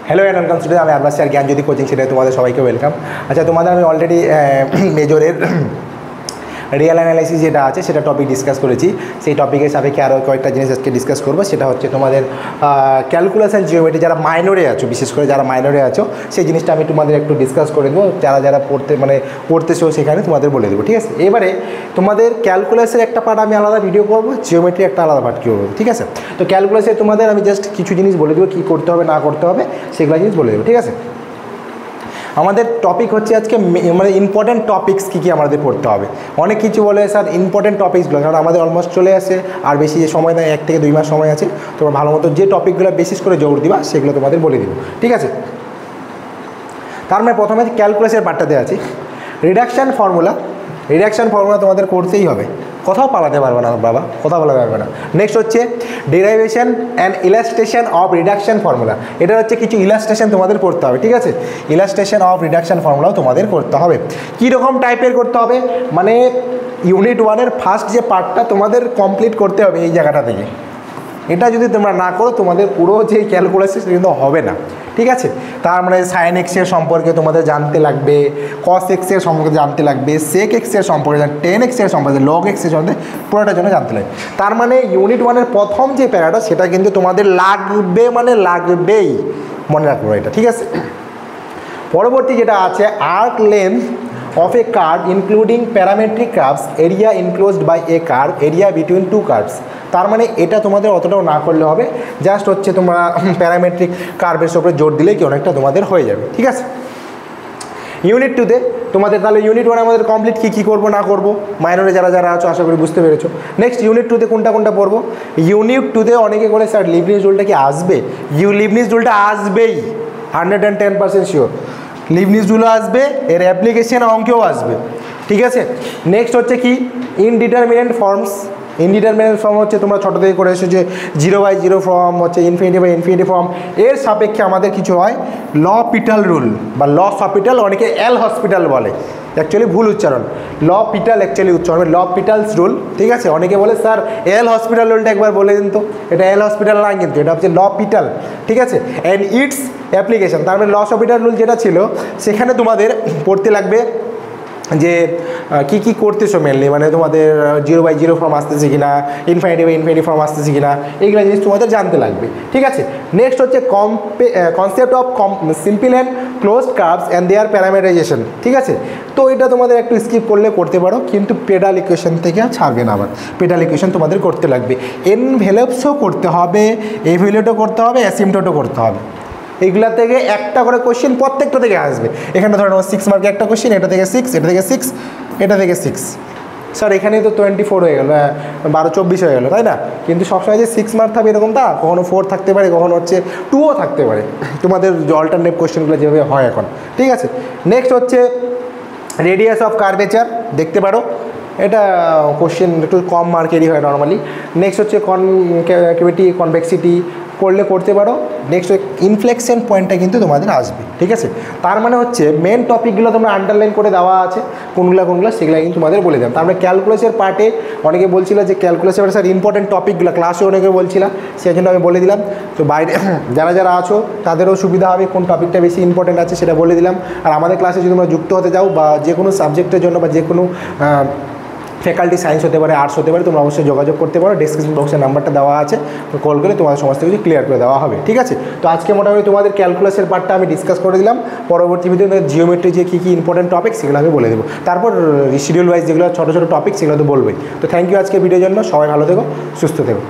Hello and welcome student, আমি আরবাসী আর জ্ঞানজ্যোতি coaching সেটাই তোমাদের সবাইকে ওয়েলকাম। আচ্ছা, তোমাদের আমি অলরেডি মেজরের রিয়েল অ্যানালাইসিস যেটা আছে সেটা টপিক ডিসকাস করেছি। সেই টপিকের সাপেক্ষে আরও কয়েকটা জিনিস আজকে ডিসকাস করবো। সেটা হচ্ছে তোমাদের ক্যালকুলাস অ্যান্ড জিওমেট্রি, যারা মাইনরে আছো, বিশেষ করে যারা মাইনরে আছো সেই জিনিসটা আমি তোমাদের একটু ডিসকাস করে দেবো। যারা যারা পড়তেছো সেখানে তোমাদের বলে দেবো, ঠিক আছে। এবারে তোমাদের ক্যালকুলাসের একটা পার্ট আমি আলাদা ভিডিও করবো, জিওমেট্রি একটা আলাদা পার্ট কী করবো, ঠিক আছে। তো ক্যালকুলাসে তোমাদের আমি জাস্ট কিছু জিনিস বলে দেবো, কী করতে হবে না করতে হবে সেগুলো জিনিস বলে দেবো, ঠিক আছে। আমাদের টপিক হচ্ছে আজকে মানে ইম্পর্ট্যান্ট টপিকস কী কী আমাদের পড়তে হবে। অনেক কিছু বলে স্যার ইম্পর্ট্যান্ট টপিকসগুলো, কারণ আমাদের অলমোস্ট চলে আসে আর বেশি সময় নেই, 1 থেকে 2 মাস সময় আছে। তোমরা ভালো মতো যে টপিকগুলো বিশেষ করে জোর দিবা সেগুলো তোমাদের বলে দিব, ঠিক আছে। তার মানে প্রথমে ক্যালকুলাসের পার্টটাতে আছে রিডাকশান ফর্মুলা। রিডাকশান ফর্মুলা তোমাদের করতেই হবে, কোথাও পালাতে পারবে না বাবা, কোথাও পালাতে পারবে না। নেক্সট হচ্ছে derivation and illustration of reduction formula. এটা হচ্ছে কিছু ইলাস্ট্রেশন তোমাদের করতে হবে, ঠিক আছে। ইলাস্ট্রেশন অফ রিডাকশান ফর্মুলাও তোমাদের করতে হবে। কীরকম টাইপের করতে হবে, মানে ইউনিট 1-এর ফার্স্ট যে পার্টটা তোমাদের কমপ্লিট করতে হবে এই জায়গাটা থেকে। এটা যদি তোমরা না করো তোমাদের পুরো যে ক্যালকুলাসিস কিন্তু হবে না, ঠিক আছে। তার মানে সাইন এক্সের সম্পর্কে তোমাদের জানতে লাগবে, কস এক্সের সম্পর্কে জানতে লাগবে, সেক এক্সের সম্পর্কে, টেন এক্সের সম্পর্কে, লগ এক্সের সম্পর্কে পুরোটার জন্য জানতে লাগবে। তার মানে ইউনিট 1-এর প্রথম যে প্যারাটা সেটা কিন্তু তোমাদের লাগবে, মানে লাগবেই, মনে রাখবো এটা, ঠিক আছে। পরবর্তী যেটা আছে arc length of a curve including parametric curves, area enclosed by a curve, area between two curves। তার মানে এটা তোমাদের অতটাও না করলে হবে, জাস্ট হচ্ছে তোমরা প্যারামেট্রিক কার্ভের উপরে জোর দিলেই কি অনেকটা তোমাদের হয়ে যাবে, ঠিক আছে। ইউনিট 2-তে তোমাদের তাহলে ইউনিট 1 আমাদের কমপ্লিট কী করবো না করবো, মাইনরে যারা যারা আছো আশা করি বুঝতে পেরেছো। নেক্সট ইউনিট 2-তে কোনটা কোনটা পড়বো। ইউনিট 2-তে অনেকে বলে স্যার লিবনিজ রুলটা কি আসবে, লিবনিজ রুলটা আসবেই, 110% শিওর। লিবনিজ রুলও আসবে, এর অ্যাপ্লিকেশন অঙ্কেও আসবে, ঠিক আছে। নেক্সট হচ্ছে কি ইনডিটারমিনেন্ট ফর্মস। ইনডিটারমিনেন্ট ফর্ম হচ্ছে তোমরা ছোটো থেকে করে এসেছো যে 0/0 ফর্ম হচ্ছে ইনফিনিটি ফর্ম। এর সাপেক্ষে আমাদের কিছু হয় লপিটাল রুল বা লপিটাল, অনেকে এল হসপিটাল বলে, অ্যাকচুয়ালি ভুল উচ্চারণ, লপিটাল অ্যাকচুয়ালি উচ্চারণ লপিটালস রুল, ঠিক আছে। অনেকে বলে স্যার এল হসপিটাল রুলটা একবার বলে দিন তো। এটা এল হসপিটাল না, কিন্তু এটা হচ্ছে লপিটাল, ঠিক আছে। অ্যান্ড ইটস অ্যাপ্লিকেশন, তার মানে লপিটাল রুল যেটা ছিল সেখানে তোমাদের পড়তে লাগবে যে কী কী করতেছো মেনলি, মানে তোমাদের 0/0 ফর্ম আসতেছে কিনা, ইনফিনিটি ফর্ম আসতেছে কিনা, এইগুলো জিনিস তোমাদের জানতে লাগবে, ঠিক আছে। নেক্সট হচ্ছে concept of simple and closed curves and their parameterisation, ঠিক আছে। তো এটা তোমাদের একটু স্কিপ করলে করতে পারো, কিন্তু পেডাল ইকুয়েশন থেকে ছাড়বে না, আবার পেডাল ইকুয়েশন তোমাদের করতে লাগবে। এনভেলপসও করতে হবে, এভ্যালুয়েটও করতে হবে, অ্যাসিম্পটোটও করতে হবে। এইগুলা থেকে একটা করে কোশ্চেন প্রত্যেকটা থেকে আসবে। এখানে ধরো 6 মার্কে একটা কোশ্চেন, এটা থেকে 6, এটা থেকে 6, এটা থেকে 6। স্যার এখানেই তো 24 হয়ে গেল, 12-24 হয়ে গেল, তাই না? কিন্তু সবসময় যে 6 মার্ক থাকবে এরকম তা, কখনো 4 থাকতে পারে, কখনো হচ্ছে 2ও থাকতে পারে, তোমাদের অল্টারনেট কোশ্চেনগুলো যেভাবে হয় এখন, ঠিক আছে। নেক্সট হচ্ছে রেডিয়াস অফ কার্ভেচার, দেখতে পারো এটা কোশ্চেন একটু কম মার্কেরই হয় নর্মালি। নেক্সট হচ্ছে কনকেভিটি কনভেক্সিটি করলে করতে পারো। নেক্সট ইনফ্লেকশন পয়েন্টটা কিন্তু তোমাদের আসবে, ঠিক আছে। তার মানে হচ্ছে মেন টপিকগুলো তোমরা আন্ডারলাইন করে দেওয়া আছে, কোনগুলো সেগুলো কিন্তু তোমাদের বলে দেন। তারপরে ক্যালকুলাসের পার্টে অনেকে বলছিল যে ক্যালকুলাসের পার্টে স্যার ইম্পর্টেন্ট টপিকগুলো ক্লাসে অনেকে বলছিলাম, সেই জন্য আমি বলে দিলাম। তো বাইরে যারা যারা আছো তাদেরও সুবিধা হবে, কোন টপিকটা বেশি ইম্পর্টেন্ট আছে সেটা বলে দিলাম। আর আমাদের ক্লাসে যদি তোমরা যুক্ত হতে চাও বা যে কোনো সাবজেক্টের জন্য বা যে কোনো ফ্যাকাল্টি সায়েন্স হতে পারে, আর্টস হতে পারে, তোমরা অবশ্যই যোগাযোগ করতে পারো। ডেসক্রিপশন বক্সের নাম্বারটা দেওয়া আছে, তো কল করে তোমাদের সমস্ত কিছু ক্লিয়ার করে দেওয়া হবে, ঠিক আছে। তো আজকে মোটামুটি তোমাদের ক্যালকুলাসের পার্টটা আমি ডিসকাস করে দিলাম। পরবর্তী ভিডিওতে জিওমেট্রি যে কী কী ইম্পর্টেন্ট টপিক সেগুলো আমি বলে দেবো। তারপর শিডিউল ওয়াইজ যেগুলো ছোটো ছোটো টপিক সেগুলো তো বলবোই। তো থ্যাংক ইউ আজকে ভিডিওর জন্য, সবাই ভালো থেকো, সুস্থ থেকো।